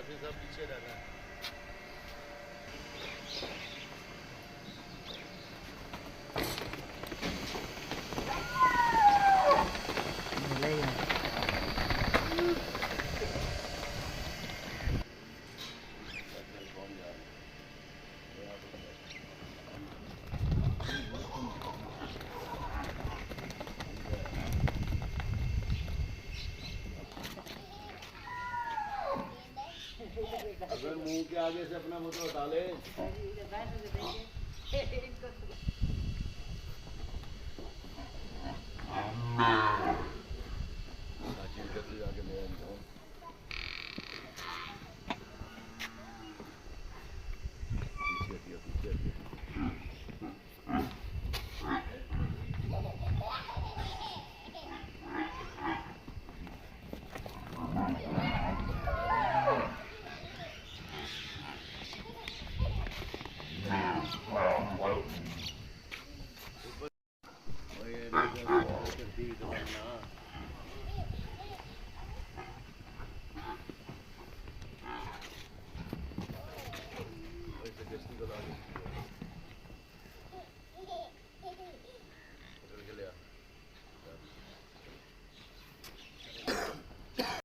फिर सब पीछे रहना है। अगर मुंह के आगे से अपना वो तो हटा ले। जाके ले आऊँ। पीछे हटिए।